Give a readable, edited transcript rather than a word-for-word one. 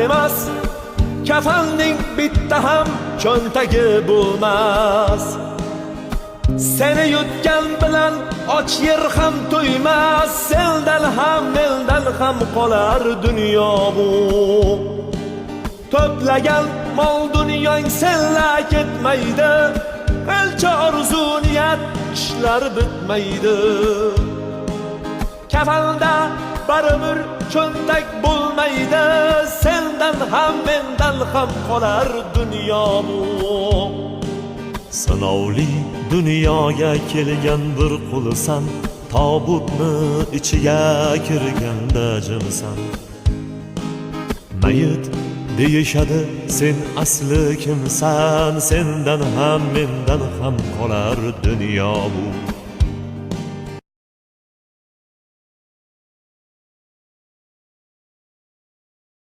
emas, kafanning bitta ham cho'ntagi bo'lmas. Seni yutgan bilan och yer ham to'ymas, sendan ham mendan ham qolar dunyo bu. To'plagan mol dunyong senla ketmaydi, qancha orzu niyat ishlar bitmaydi. Kafanda baribir cho'ntak bo'lmaydi, sendan ham mendan ham qolar dunyo bu. Sinovli dunyoga kelgan bir qulsan, tobutni ichiga kirganda jimsan. Mayit deyishadi, sen asli kimsan, sendan ham mendan ham qolar dunyo bu.